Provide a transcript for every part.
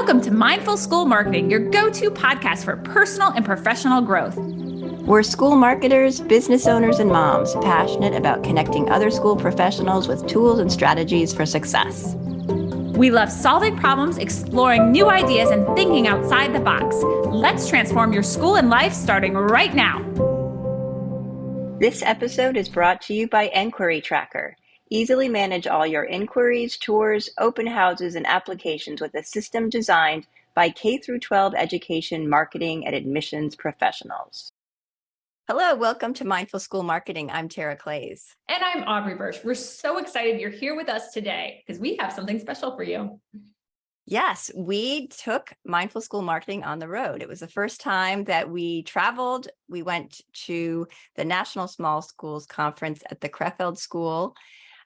Welcome to Mindful School Marketing, your go-to podcast for personal and professional growth. We're school marketers, business owners, and moms passionate about connecting other school professionals with tools and strategies for success. We love solving problems, exploring new ideas, and thinking outside the box. Let's transform your school and life starting right now. This episode is brought to you by Enquiry Tracker. Easily manage all your inquiries, tours, open houses, and applications with a system designed by K-12 education marketing and admissions professionals. Hello, welcome to Mindful School Marketing. I'm Tara Clays. And I'm Aubrey Birch. We're so excited you're here with us today because we have something special for you. Yes, we took Mindful School Marketing on the road. It was the first time that we traveled. We went to the National Small Schools Conference at the Crefeld School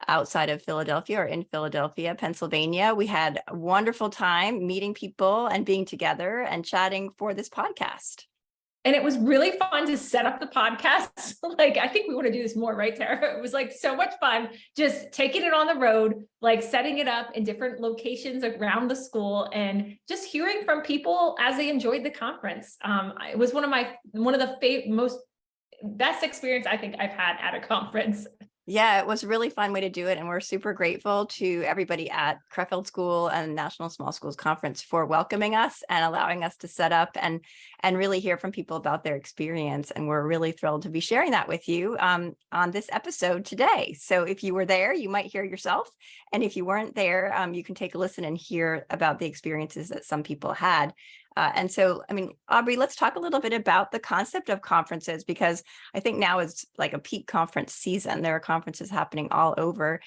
outside of Philadelphia, or in Philadelphia, Pennsylvania. We had a wonderful time meeting people and being together and chatting for this podcast. And it was really fun to set up the podcast. I think we want to do this more, right, Tara? It was so much fun just taking it on the road, setting it up in different locations around the school and just hearing from people as they enjoyed the conference. It was one of the most best experience I think I've had at a conference. Yeah, it was a really fun way to do it. And we're super grateful to everybody at Crefeld School and National Small Schools Conference for welcoming us and allowing us to set up and really hear from people about their experience. And we're really thrilled to be sharing that with you on this episode today. So if you were there, you might hear yourself. And if you weren't there, you can take a listen and hear about the experiences that some people had. Aubrey, let's talk a little bit about the concept of conferences, because I think now is like a peak conference season. There are conferences happening all over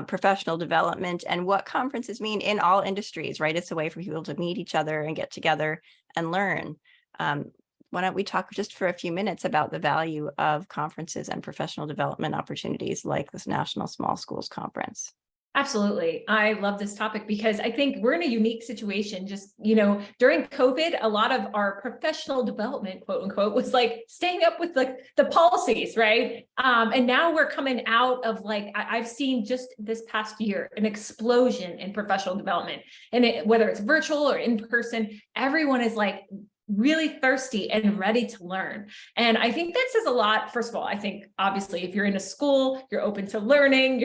professional development and what conferences mean in all industries, right? It's a way for people to meet each other and get together and learn. Why don't we talk just for a few minutes about the value of conferences and professional development opportunities like this National Small Schools Conference? Absolutely. I love this topic because I think we're in a unique situation. During COVID, a lot of our professional development, quote unquote, was staying up with the policies, right? And now we're coming out of I've seen just this past year, an explosion in professional development. And whether it's virtual or in person, everyone is really thirsty and ready to learn. And I think that says a lot. First of all, I think obviously if you're in a school, you're open to learning,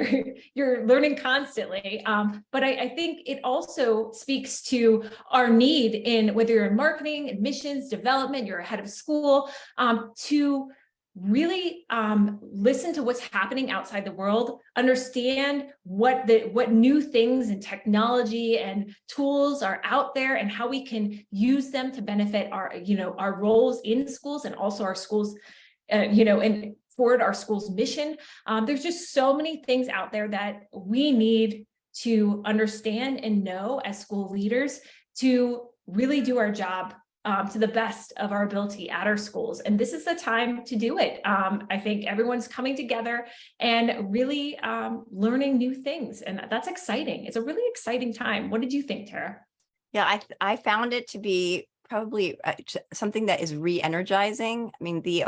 you're learning constantly. But I think it also speaks to our need in whether you're in marketing, admissions, development, you're ahead of school, to really listen to what's happening outside the world, understand what new things and technology and tools are out there and how we can use them to benefit our roles in schools and also our schools, and forward our school's mission. There's just so many things out there that we need to understand and know as school leaders to really do our job to the best of our ability at our schools. And this is the time to do it. I think everyone's coming together and really learning new things. And that's exciting. It's a really exciting time. What did you think, Tara? Yeah, I found it to be probably something that is re-energizing. I mean, the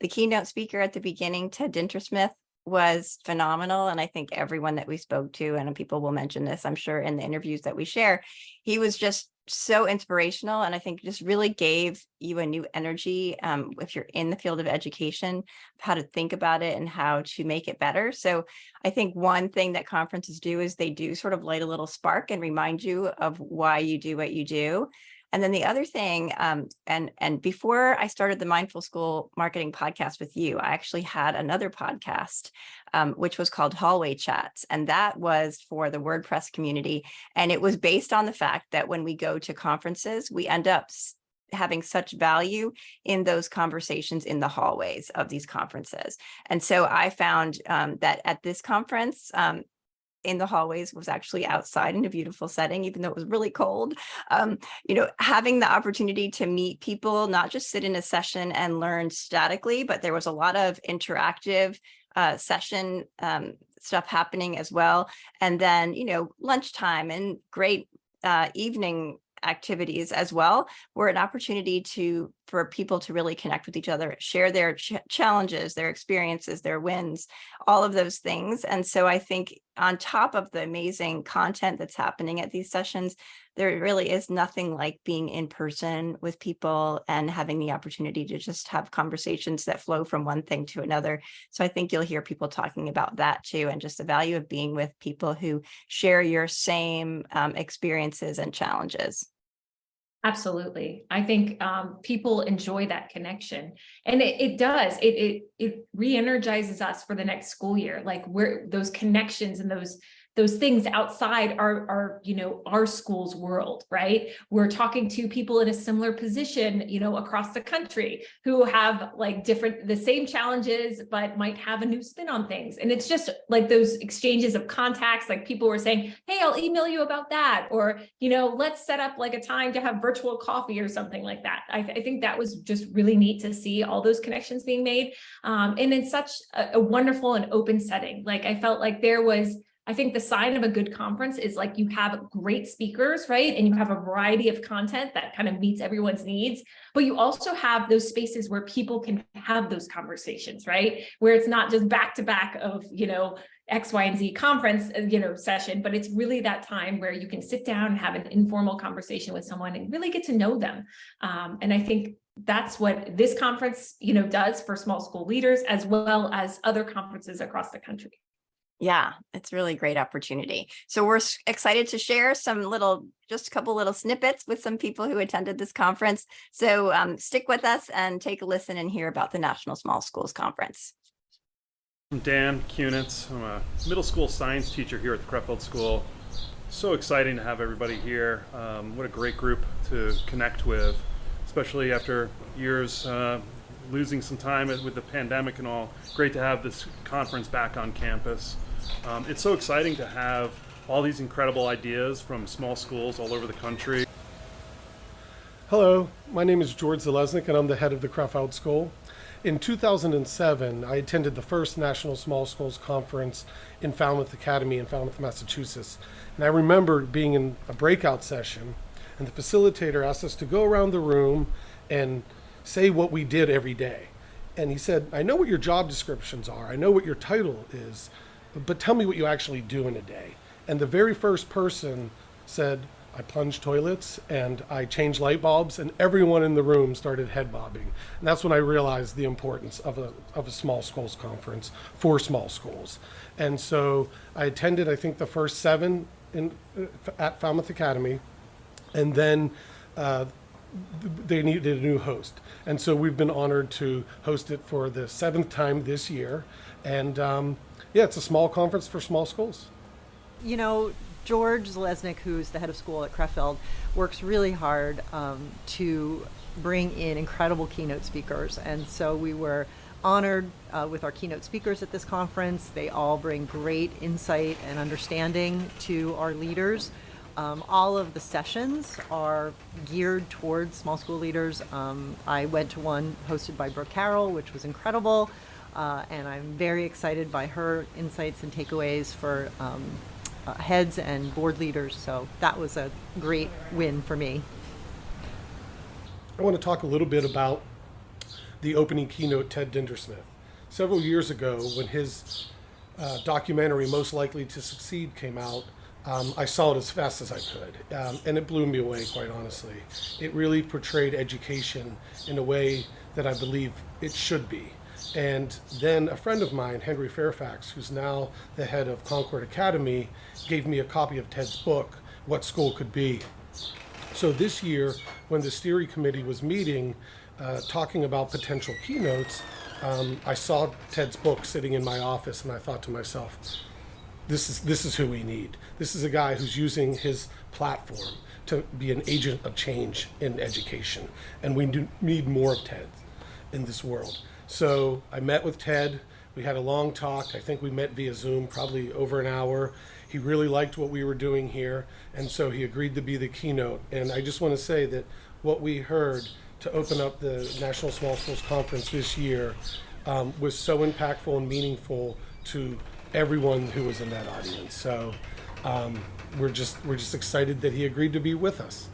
keynote speaker at the beginning, Ted Dintersmith, was phenomenal. And I think everyone that we spoke to, and people will mention this, I'm sure, in the interviews that we share, he was just so inspirational. And I think just really gave you a new energy if you're in the field of education, how to think about it and how to make it better. So I think one thing that conferences do is they do sort of light a little spark and remind you of why you do what you do. And then the other thing, and before I started the Mindful School Marketing podcast with you, I actually had another podcast, which was called Hallway Chats. And that was for the WordPress community. And it was based on the fact that when we go to conferences, we end up having such value in those conversations in the hallways of these conferences. And so I found that at this conference, in the hallways was actually outside in a beautiful setting, even though it was really cold. Having the opportunity to meet people, not just sit in a session and learn statically, but there was a lot of interactive session stuff happening as well. And then, lunchtime and great evening activities as well were an opportunity to for people to really connect with each other, share their challenges, their experiences, their wins, all of those things. And so I think on top of the amazing content that's happening at these sessions, there really is nothing like being in person with people and having the opportunity to just have conversations that flow from one thing to another. So I think you'll hear people talking about that too, and just the value of being with people who share your same experiences and challenges. Absolutely. I think people enjoy that connection, and it does. It re-energizes us for the next school year. Like we're those connections and those things outside our our school's world, right? We're talking to people in a similar position, across the country who have like the same challenges, but might have a new spin on things. And it's just like those exchanges of contacts, like people were saying, hey, I'll email you about that. Or, let's set up like a time to have virtual coffee or something like that. I think that was just really neat to see all those connections being made. And in such a wonderful and open setting. Like I felt like I think the sign of a good conference is like you have great speakers, right? And you have a variety of content that kind of meets everyone's needs, but you also have those spaces where people can have those conversations, right? Where it's not just back to back of, X, Y, and Z conference, session, but it's really that time where you can sit down and have an informal conversation with someone and really get to know them. And I think that's what this conference, does for small school leaders, as well as other conferences across the country. Yeah, it's really a great opportunity. So we're excited to share just a couple little snippets with some people who attended this conference. So stick with us and take a listen and hear about the National Small Schools Conference. I'm Dan Kunitz. I'm a middle school science teacher here at the Crefeld School. So exciting to have everybody here. What a great group to connect with, especially after years losing some time with the pandemic and all. Great to have this conference back on campus. It's so exciting to have all these incredible ideas from small schools all over the country. Hello, my name is George Zalesnik and I'm the head of the Crefeld School. In 2007, I attended the first National Small Schools Conference in Falmouth Academy in Falmouth, Massachusetts. And I remember being in a breakout session and the facilitator asked us to go around the room and say what we did every day. And he said, I know what your job descriptions are, I know what your title is, but tell me what you actually do in a day. And the very first person said, I plunge toilets and I change light bulbs, and everyone in the room started head bobbing. And that's when I realized the importance of a small schools conference for small schools. And so I attended, I think, the first 7 at Falmouth Academy, and then they needed a new host. And so we've been honored to host it for the 7th time this year. And it's a small conference for small schools. George Zalesnik, who's the head of school at Crefeld, works really hard to bring in incredible keynote speakers. And so we were honored with our keynote speakers at this conference. They all bring great insight and understanding to our leaders. All of the sessions are geared towards small school leaders. I went to one hosted by Brooke Carroll, which was incredible. And I'm very excited by her insights and takeaways for heads and board leaders. So that was a great win for me. I want to talk a little bit about the opening keynote, Ted Dintersmith. Several years ago, when his documentary, Most Likely to Succeed, came out, I saw it as fast as I could, and it blew me away, quite honestly. It really portrayed education in a way that I believe it should be. And then a friend of mine, Henry Fairfax, who's now the head of Concord Academy, gave me a copy of Ted's book, What School Could Be. So this year, when the steering committee was meeting, talking about potential keynotes, I saw Ted's book sitting in my office, and I thought to myself, this is who we need. This is a guy who's using his platform to be an agent of change in education, and we need more of Ted in this world. So I met with Ted. We had a long talk. I think we met via Zoom, probably over an hour. He really liked what we were doing here, and so he agreed to be the keynote. And I just want to say that what we heard to open up the National Small Schools Conference this year was so impactful and meaningful to everyone who was in that audience. So we're just excited that he agreed to be with us.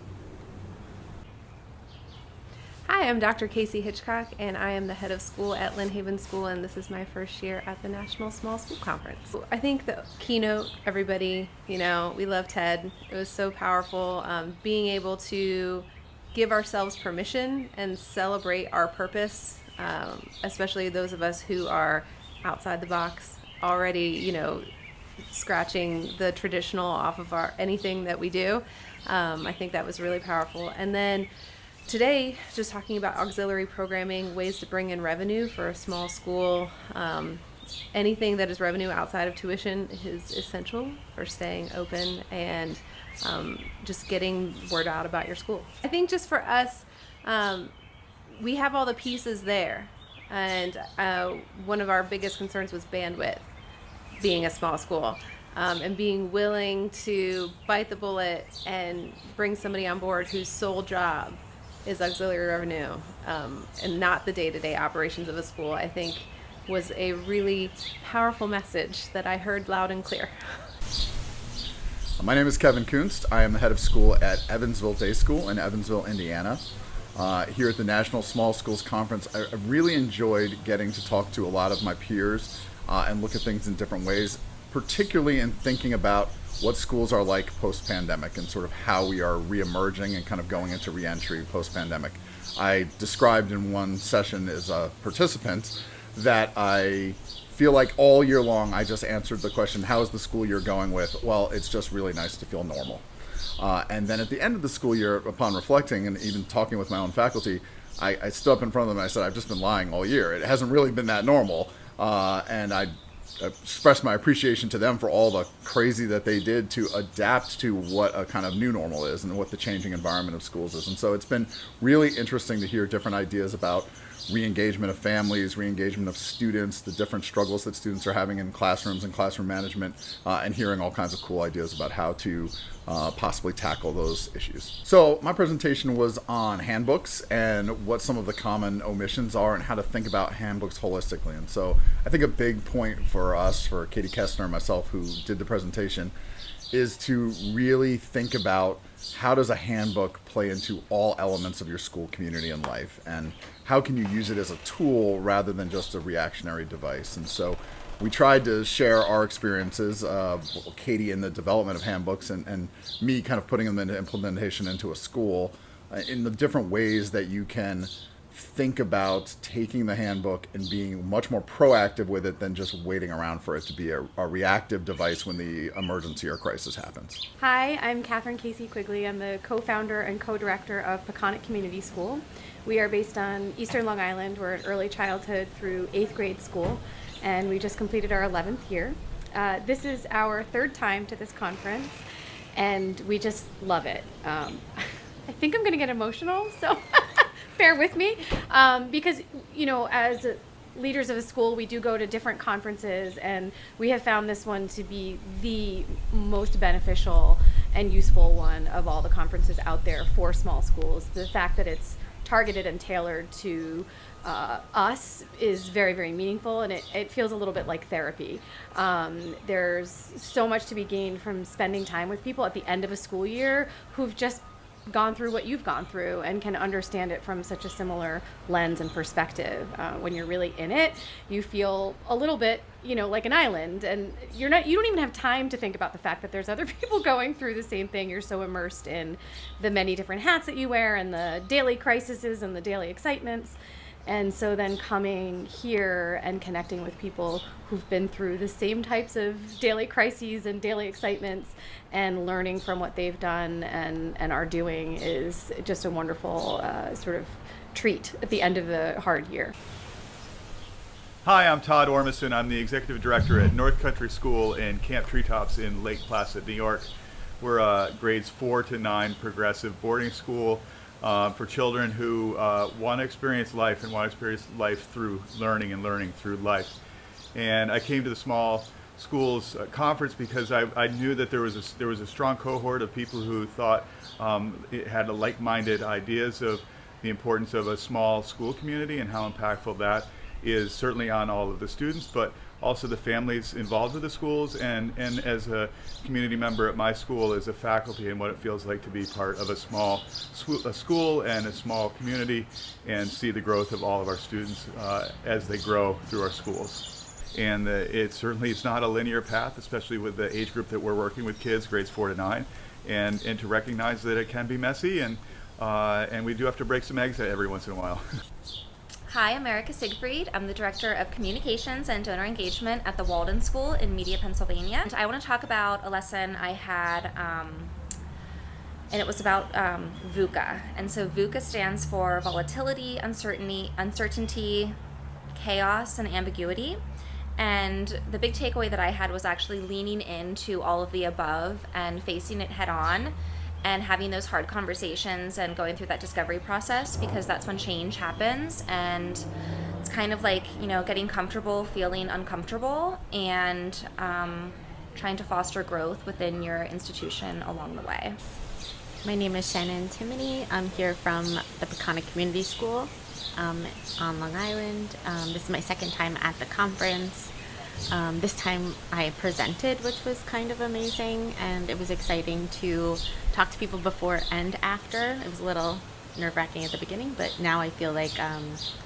Hi, Hi, I'm Dr. Casey Hitchcock, and I am the head of school at Lynn Haven School, and this is my first year at the National Small School Conference. I think the keynote, everybody, we love TED. It was so powerful. Being able to give ourselves permission and celebrate our purpose, especially those of us who are outside the box, already, scratching the traditional off of anything that we do. I think that was really powerful. And then today, just talking about auxiliary programming, ways to bring in revenue for a small school. Anything that is revenue outside of tuition is essential for staying open and just getting word out about your school. I think just for us, we have all the pieces there. And one of our biggest concerns was bandwidth, being a small school. And being willing to bite the bullet and bring somebody on board whose sole job is auxiliary revenue, and not the day-to-day operations of a school, I think was a really powerful message that I heard loud and clear. My name is Kevin Kunst. I am the head of school at Evansville Day School in Evansville, Indiana. Here at the National Small Schools Conference, I really enjoyed getting to talk to a lot of my peers and look at things in different ways, particularly in thinking about what schools are like post-pandemic and sort of how we are re-emerging and kind of going into re-entry post-pandemic. I described in one session as a participant that I feel like all year long I just answered the question, how is the school year going with? Well, it's just really nice to feel normal. And then at the end of the school year, upon reflecting and even talking with my own faculty, I stood up in front of them and I said, I've just been lying all year. It hasn't really been that normal. And I express my appreciation to them for all the crazy that they did to adapt to what a kind of new normal is and what the changing environment of schools is. And so it's been really interesting to hear different ideas about re-engagement of families, re-engagement of students, the different struggles that students are having in classrooms and classroom management, and hearing all kinds of cool ideas about how to possibly tackle those issues. So my presentation was on handbooks and what some of the common omissions are and how to think about handbooks holistically. And so I think a big point for us, for Katie Kestner and myself who did the presentation, is to really think about how does a handbook play into all elements of your school community and life, and how can you use it as a tool rather than just a reactionary device. And so we tried to share our experiences, Katie in the development of handbooks and me kind of putting them into implementation into a school, in the different ways that you can think about taking the handbook and being much more proactive with it than just waiting around for it to be a reactive device when the emergency or crisis happens. Hi, I'm Catherine Casey Quigley. I'm the co-founder and co-director of Peconic Community School. We are based on Eastern Long Island. We're an early childhood through 8th grade school, and we just completed our 11th year. This is our 3rd time to this conference, and we just love it. I think I'm going to get emotional, so bear with me, because, as leaders of a school, we do go to different conferences, and we have found this one to be the most beneficial and useful one of all the conferences out there for small schools. The fact that it's targeted and tailored to us is very, very meaningful, and it feels a little bit like therapy. There's so much to be gained from spending time with people at the end of a school year who've just gone through what you've gone through and can understand it from such a similar lens and perspective. When you're really in it, you feel a little bit, like an island, and you don't even have time to think about the fact that there's other people going through the same thing. You're so immersed in the many different hats that you wear and the daily crises and the daily excitements. And so then coming here and connecting with people who've been through the same types of daily crises and daily excitements and learning from what they've done and are doing is just a wonderful sort of treat at the end of the hard year. Hi, I'm Todd Ormison. I'm the executive director at North Country School in Camp Treetops in Lake Placid, New York. We're a grades 4 to 9 progressive boarding school for children who want to experience life and want to experience life through learning and learning through life. And I came to the Small Schools Conference because I knew that there was a strong cohort of people who thought it had like-minded ideas of the importance of a small school community and how impactful that is, certainly on all of the students, but also the families involved with the schools, and as a community member at my school, as a faculty, and what it feels like to be part of a small school and a small community, and see the growth of all of our students as they grow through our schools. And it's not a linear path, especially with the age group that we're working with, kids grades 4 to 9, and to recognize that it can be messy, and we do have to break some eggs every once in a while. Hi, I'm Erica Siegfried. I'm the Director of Communications and Donor Engagement at the Walden School in Media, Pennsylvania. And I want to talk about a lesson I had, and it was about VUCA. And so VUCA stands for Volatility, Uncertainty, Chaos, and Ambiguity. And the big takeaway that I had was actually leaning into all of the above and facing it head on and having those hard conversations and going through that discovery process, because that's when change happens. And it's kind of like, getting comfortable feeling uncomfortable, and trying to foster growth within your institution along the way. My name is Shannon Timoney. I'm here from the Peconic Community School on Long Island. This is my second time at the conference. This time I presented, which was kind of amazing, and it was exciting to talk to people before and after. It was a little nerve-wracking at the beginning, but now I feel like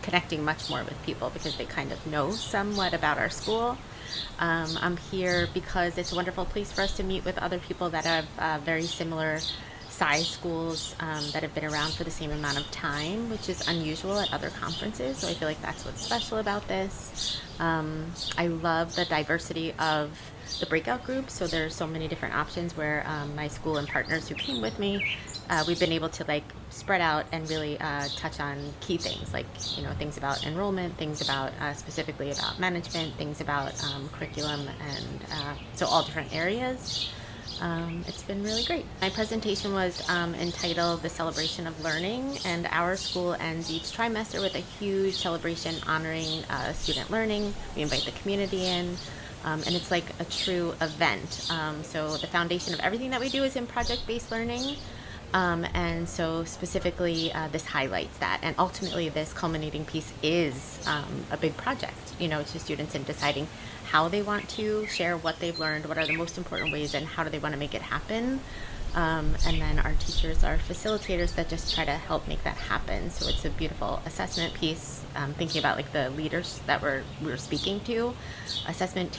connecting much more with people because they kind of know somewhat about our school. I'm here because it's a wonderful place for us to meet with other people that have very similar size schools that have been around for the same amount of time, which is unusual at other conferences. So I feel like that's what's special about this. I love the diversity of the breakout groups. So there's so many different options where my school and partners who came with me, we've been able to spread out and really touch on key things, things about enrollment, things about specifically about management, things about curriculum, and so all different areas. It's been really great. My presentation was entitled The Celebration of Learning, and our school ends each trimester with a huge celebration honoring student learning. We invite the community in, and it's like a true event. So the foundation of everything that we do is in project-based learning, and so specifically this highlights that, and ultimately this culminating piece is a big project, to students in deciding how they want to share what they've learned, what are the most important ways, and how do they want to make it happen. And then our teachers are facilitators that just try to help make that happen. So it's a beautiful assessment piece, thinking about the leaders that we're speaking to, assessment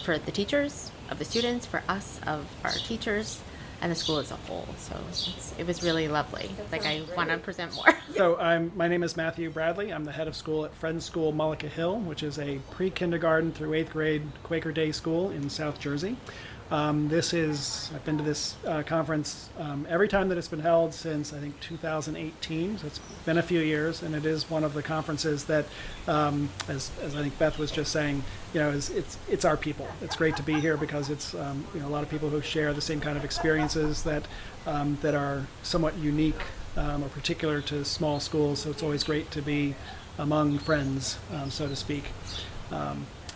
for the teachers of the students, for us of our teachers, and the school as a whole. So it was really lovely. I want to present more. So my name is Matthew Bradley. I'm the head of school at Friends School Mullica Hill, which is a pre-kindergarten through 8th grade Quaker Day school in South Jersey. I've been to this conference every time that it's been held since I think 2018. So it's been a few years, and it is one of the conferences that, as I think Beth was just saying, it's our people. It's great to be here because it's a lot of people who share the same kind of experiences that are somewhat unique or particular to small schools. So it's always great to be among friends, so to speak.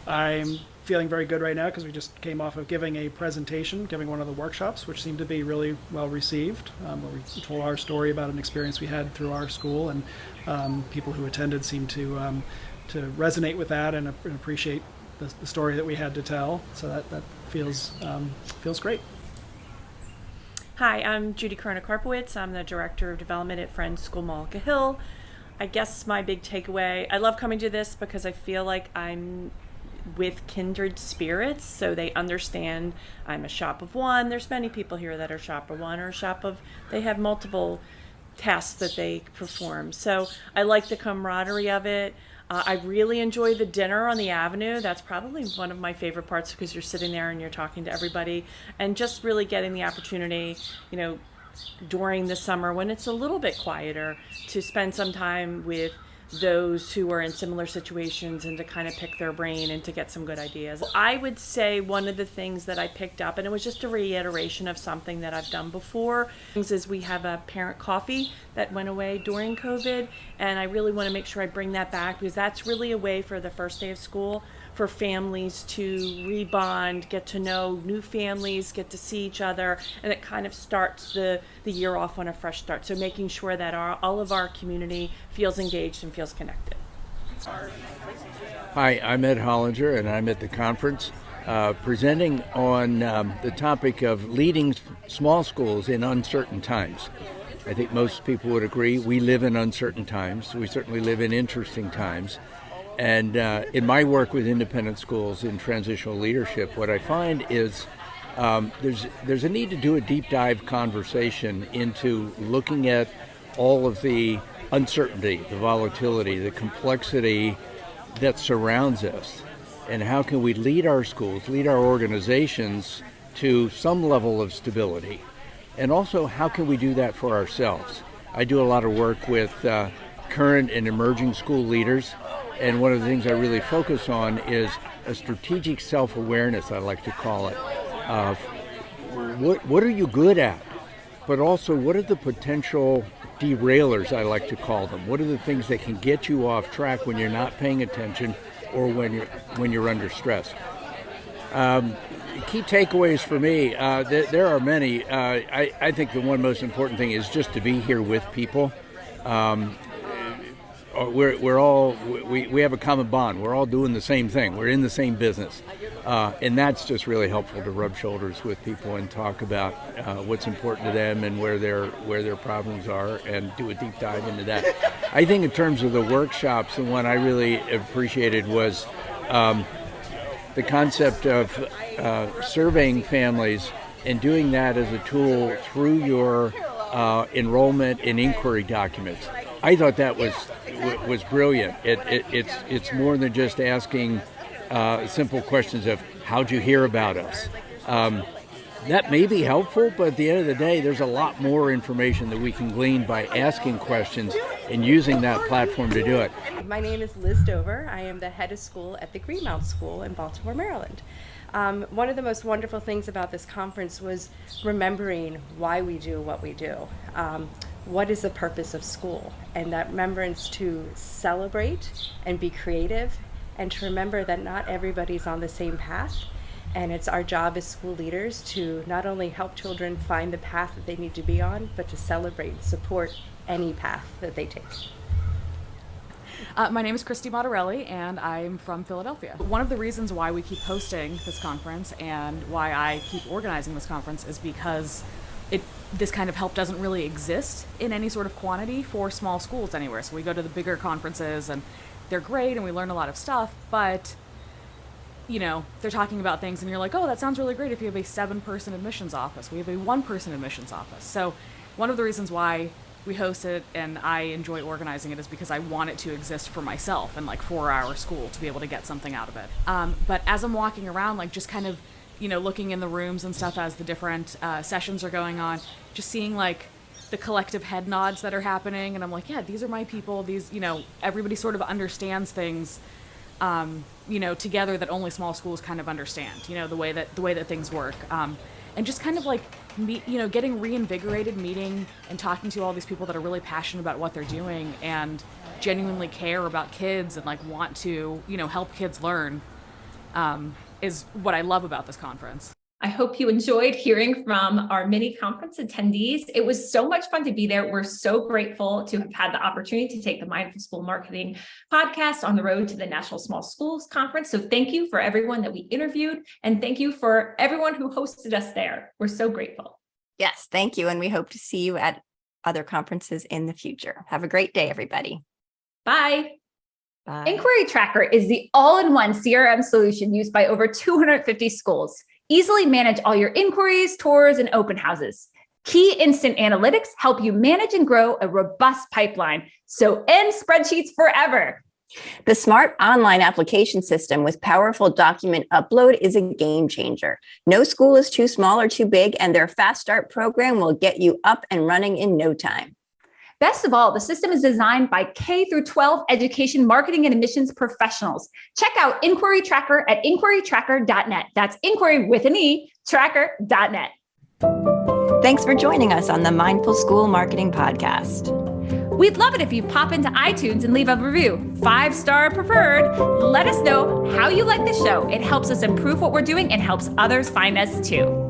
I'm feeling very good right now because we just came off of giving one of the workshops, which seemed to be really well received, where we told our story about an experience we had through our school, and people who attended seemed to resonate with that and appreciate the story that we had to tell. So that feels great. Hi, I'm Judy Korona-Karpowitz. I'm the Director of Development at Friends School Mullica Hill. I guess my big takeaway, I love coming to this because I feel like I'm with kindred spirits, so they understand I'm a shop of one. There's many people here that are shop of one or they have multiple tasks that they perform. So I like the camaraderie of it. I really enjoy the dinner on the avenue. That's probably one of my favorite parts because you're sitting there and you're talking to everybody, and just really getting the opportunity, during the summer when it's a little bit quieter, to spend some time with those who are in similar situations and to kind of pick their brain and to get some good ideas. I would say one of the things that I picked up, and it was just a reiteration of something that I've done before, is we have a parent coffee that went away during COVID, and I really want to make sure I bring that back because that's really a way for the first day of school for families to rebond, get to know new families, get to see each other, and it kind of starts the year off on a fresh start. So making sure that all of our community feels engaged and feels connected. Hi, I'm Ed Hollinger, and I'm at the conference presenting on the topic of leading small schools in uncertain times. I think most people would agree we live in uncertain times. We certainly live in interesting times. And in my work with independent schools in transitional leadership, what I find is there's a need to do a deep dive conversation into looking at all of the uncertainty, the volatility, the complexity that surrounds us, and how can we lead our schools, lead our organizations to some level of stability, and also how can we do that for ourselves. I do a lot of work with current and emerging school leaders, and one of the things I really focus on is a strategic self-awareness, I like to call it, of what are you good at, but also what are the potential derailers, I like to call them. What are the things that can get you off track when you're not paying attention or when you're under stress? Key takeaways for me, there are many. I think the one most important thing is just to be here with people. We have a common bond. We're all doing the same thing. We're in the same business. And that's just really helpful to rub shoulders with people and talk about what's important to them and where their problems are, and do a deep dive into that. I think in terms of the workshops, the one I really appreciated was the concept of surveying families and doing that as a tool through your enrollment and inquiry documents. I thought that was brilliant. It's more than just asking simple questions of how'd you hear about us. That may be helpful, but at the end of the day, there's a lot more information that we can glean by asking questions and using that platform to do it. My name is Liz Dover. I am the head of school at the Greenmount School in Baltimore, Maryland. One of the most wonderful things about this conference was remembering why we do what we do. What is the purpose of school? And that remembrance to celebrate and be creative, and to remember that not everybody's on the same path. And it's our job as school leaders to not only help children find the path that they need to be on, but to celebrate and support any path that they take. My name is Christy Motorelli, and I'm from Philadelphia. One of the reasons why we keep hosting this conference and why I keep organizing this conference is because this kind of help doesn't really exist in any sort of quantity for small schools anywhere. So we go to the bigger conferences and they're great and we learn a lot of stuff, but they're talking about things and you're like, oh, that sounds really great if you have a 7-person admissions office. We have a 1-person admissions office. So one of the reasons why we host it and I enjoy organizing it is because I want it to exist for myself and for our school to be able to get something out of it. But as I'm walking around, just kind of, looking in the rooms and stuff as the different sessions are going on, just seeing the collective head nods that are happening. And I'm like, yeah, these are my people. These, everybody sort of understands things, together that only small schools kind of understand, the way that things work. And just kind of getting reinvigorated, meeting and talking to all these people that are really passionate about what they're doing and genuinely care about kids and want to, help kids learn, is what I love about this conference. I hope you enjoyed hearing from our mini conference attendees. It was so much fun to be there. We're so grateful to have had the opportunity to take the Mindful School Marketing podcast on the road to the National Small Schools Conference. So thank you for everyone that we interviewed, and thank you for everyone who hosted us there. We're so grateful. Yes, thank you. And we hope to see you at other conferences in the future. Have a great day, everybody. Bye. Bye. Inquiry Tracker is the all-in-one CRM solution used by over 250 schools. Easily manage all your inquiries, tours, and open houses. Key instant analytics help you manage and grow a robust pipeline. So end spreadsheets forever. The smart online application system with powerful document upload is a game changer. No school is too small or too big, and their Fast Start program will get you up and running in no time. Best of all, the system is designed by K-12 education marketing and admissions professionals. Check out Inquiry Tracker at inquirytracker.net. That's inquiry with an E, tracker.net. Thanks for joining us on the Mindful School Marketing Podcast. We'd love it if you pop into iTunes and leave a review, 5-star preferred. Let us know how you like the show. It helps us improve what we're doing and helps others find us too.